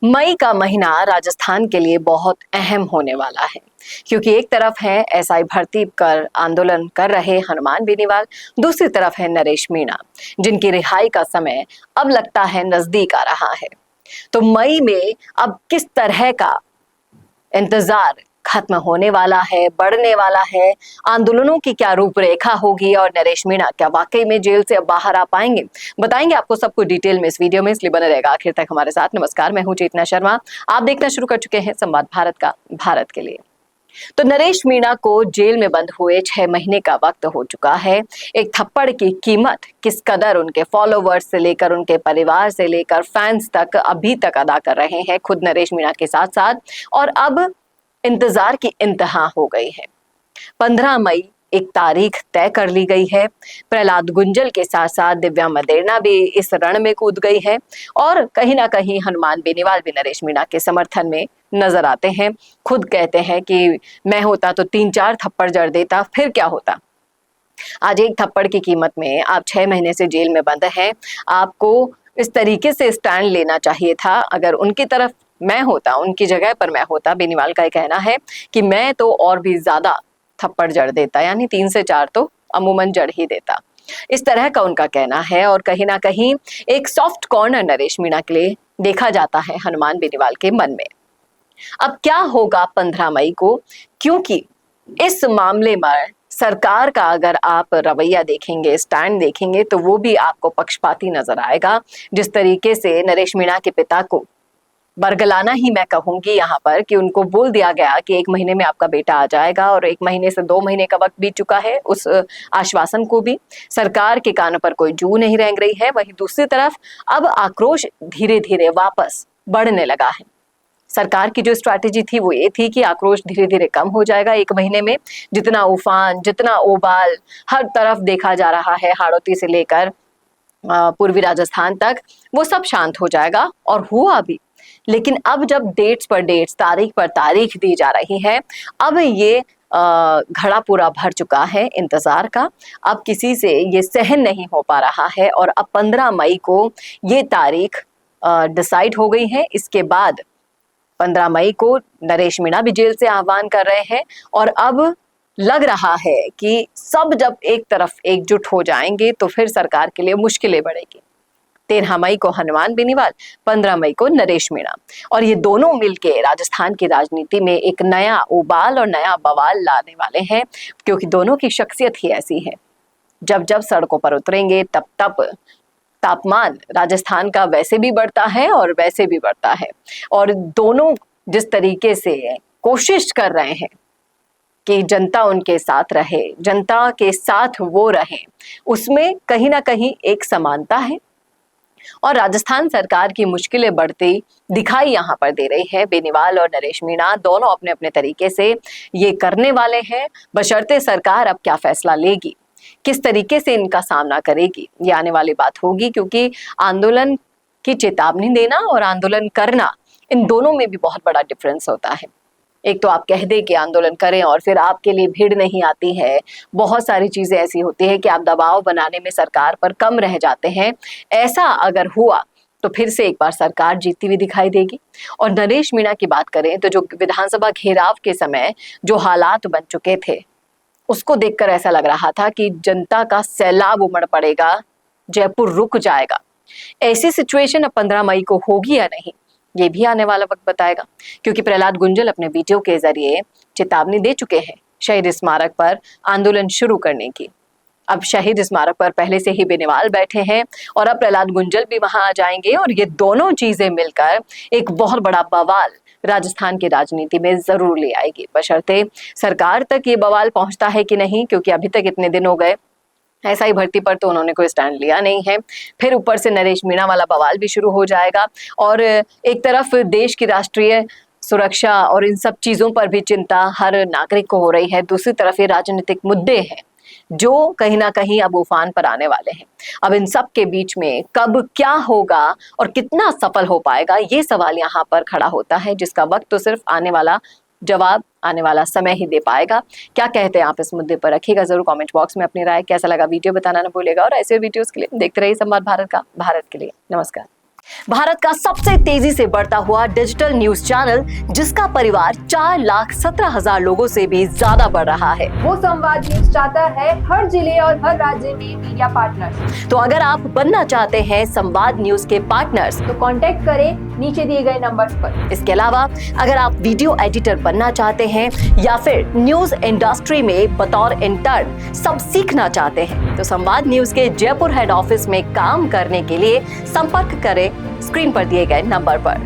मई का महीना राजस्थान के लिए बहुत अहम होने वाला है, क्योंकि एक तरफ है एसआई भर्ती कर आंदोलन कर रहे हनुमान बेनीवाल, दूसरी तरफ है नरेश मीणा, जिनकी रिहाई का समय अब लगता है नजदीक आ रहा है। तो मई में अब किस तरह का इंतजार खत्म होने वाला है, बढ़ने वाला है, आंदोलनों की क्या रूपरेखा होगी और नरेश मीणा क्या वाकई में जेल से अब बाहर आ पाएंगे, बताएंगे आपको सब कुछ डिटेल में इस वीडियो में, इसलिए बने रहेगा आखिर तक हमारे साथ। नमस्कार, मैं हूं चेतना शर्मा, आप देखना शुरू कर चुके हैं संवाद भारत का, भारत के लिए। तो नरेश मीणा को जेल में बंद हुए 6 महीने का वक्त हो चुका है। एक थप्पड़ की कीमत किस कदर उनके फॉलोवर्स से लेकर उनके परिवार से लेकर फैंस तक अभी तक अदा कर रहे हैं खुद नरेश मीणा के साथ साथ, और अब इंतजार की इंतहा हो गई है। 15 मई एक तारीख तय कर ली गई है। प्रहलाद गुंजल के साथ साथ दिव्या मदेरणा भी इस रण में कूद गई है, और कहीं ना कहीं हनुमान बेनीवाल भी नरेश मीणा के समर्थन में नजर आते हैं। खुद कहते हैं कि मैं होता तो 3-4 थप्पड़ जड़ देता, फिर क्या होता। आज एक थप्पड़ की कीमत में आप 6 महीने से जेल में बंद हैं। आपको इस तरीके से स्टैंड लेना चाहिए था। अगर उनकी तरफ मैं होता, उनकी जगह पर मैं होता, बेनीवाल का कहना है कि मैं तो और भी ज्यादा थप्पड़ जड़ देता, यानी 3 से 4 तो अमूमन जड़ ही देता, इस तरह का उनका कहना है। और कहीं ना कहीं एक सॉफ्ट कॉर्नर नरेश मीणा के लिए देखा जाता है हनुमान बेनीवाल के मन में। अब क्या होगा 15 मई को, क्योंकि इस मामले में सरकार का अगर आप रवैया देखेंगे, स्टैंड देखेंगे, तो वो भी आपको पक्षपाती नजर आएगा। जिस तरीके से नरेश मीणा के पिता को बरगलाना ही मैं कहूंगी यहाँ पर, कि उनको बोल दिया गया कि 1 महीने में आपका बेटा आ जाएगा, और 1 महीने से 2 महीने का वक्त बीत चुका है। उस आश्वासन को भी सरकार के कानों पर कोई जू नहीं रेंग रही है। वहीं दूसरी तरफ अब आक्रोश धीरे धीरे वापस बढ़ने लगा है। सरकार की जो स्ट्रैटेजी थी वो ये थी कि आक्रोश धीरे धीरे कम हो जाएगा 1 महीने में। जितना उफान, जितना उबाल हर तरफ देखा जा रहा है, हाड़ौती से लेकर पूर्वी राजस्थान तक, वो सब शांत हो जाएगा, और हुआ भी। लेकिन अब जब डेट्स पर डेट्स, तारीख पर तारीख दी जा रही है, अब ये घड़ा पूरा भर चुका है इंतजार का। अब किसी से ये सहन नहीं हो पा रहा है, और अब 15 मई को ये तारीख डिसाइड हो गई है। इसके बाद 15 मई को नरेश मीणा भी जेल से आह्वान कर रहे हैं, और अब लग रहा है कि सब जब एक तरफ एकजुट हो जाएंगे तो फिर सरकार के लिए मुश्किलें बढ़ेगी। 13 मई को हनुमान बेनीवाल, 15 मई को नरेश मीणा, और ये दोनों मिलके राजस्थान की राजनीति में एक नया उबाल और नया बवाल लाने वाले हैं, क्योंकि दोनों की शख्सियत ही ऐसी है। जब जब सड़कों पर उतरेंगे तब तब तापमान राजस्थान का वैसे भी बढ़ता है और वैसे भी बढ़ता है, और दोनों जिस तरीके से कोशिश कर रहे हैं कि जनता उनके साथ रहे, जनता के साथ वो रहे, उसमें कहीं ना कहीं एक समानता है। और राजस्थान सरकार की मुश्किलें बढ़ती दिखाई यहाँ पर दे रही है। बेनीवाल और नरेश मीणा दोनों अपने अपने तरीके से ये करने वाले हैं, बशर्ते सरकार अब क्या फैसला लेगी, किस तरीके से इनका सामना करेगी, ये आने वाली बात होगी। क्योंकि आंदोलन की चेतावनी देना और आंदोलन करना, इन दोनों में भी बहुत बड़ा डिफरेंस होता है। एक तो आप कह दे कि आंदोलन करें और फिर आपके लिए भीड़ नहीं आती है। बहुत सारी चीजें ऐसी होती है कि आप दबाव बनाने में सरकार पर कम रह जाते हैं। ऐसा अगर हुआ तो फिर से एक बार सरकार जीतती हुई दिखाई देगी। और नरेश मीणा की बात करें तो जो विधानसभा घेराव के समय जो हालात बन चुके थे, उसको देखकर ऐसा लग रहा था कि जनता का सैलाब उमड़ पड़ेगा, जयपुर रुक जाएगा। ऐसी सिचुएशन अब 15 मई को होगी या नहीं, ये भी आने वाला वक्त बताएगा। क्योंकि प्रहलाद गुंजल अपने वीडियो के जरिए चेतावनी दे चुके हैं शहीद स्मारक पर आंदोलन शुरू करने की। अब शहीद स्मारक पर पहले से ही बेनीवाल बैठे हैं, और अब प्रहलाद गुंजल भी वहां आ जाएंगे, और ये दोनों चीजें मिलकर एक बहुत बड़ा बवाल राजस्थान की राजनीति में जरूर ले आएगी। बशर्ते सरकार तक ये बवाल पहुंचता है कि नहीं, क्योंकि अभी तक इतने दिन हो गए, एसआई भर्ती पर तो उन्होंने कोई स्टैंड लिया नहीं है। फिर ऊपर से नरेश मीणा वाला बवाल भी शुरू हो जाएगा, और एक तरफ देश की राष्ट्रीय सुरक्षा और इन सब चीजों पर भी चिंता हर नागरिक को हो रही है। दूसरी तरफ ये राजनीतिक मुद्दे हैं जो कहीं ना कहीं अब उफान पर आने वाले हैं। अब इन सब के बीच में कब क्या होगा और कितना सफल हो पाएगा, ये सवाल यहाँ पर खड़ा होता है, जिसका वक्त तो सिर्फ आने वाला जवाब, आने वाला समय ही दे पाएगा। क्या कहते हैं आप इस मुद्दे पर, रखिएगा जरूर कमेंट बॉक्स में अपनी राय। कैसा लगा वीडियो बताना ना भूलेगा, और ऐसे वीडियोस के लिए देखते रहिए संवाद भारत का, भारत के लिए। नमस्कार। भारत का सबसे तेजी से बढ़ता हुआ डिजिटल न्यूज चैनल, जिसका परिवार 4,17,000 लोगों से भी ज्यादा बढ़ रहा है। वो संवाद न्यूज चाहता है हर जिले और हर राज्य में मीडिया पार्टनर्स। तो अगर आप बनना चाहते हैं संवाद न्यूज के पार्टनर्स, तो कांटेक्ट करें नीचे दिए गए नंबर्स पर। इसके अलावा अगर आप वीडियो एडिटर बनना चाहते हैं या फिर न्यूज इंडस्ट्री में बतौर इंटर्न सब सीखना चाहते हैं, तो संवाद न्यूज के जयपुर हेड ऑफिस में काम करने के लिए संपर्क करें स्क्रीन पर दिए गए नंबर पर।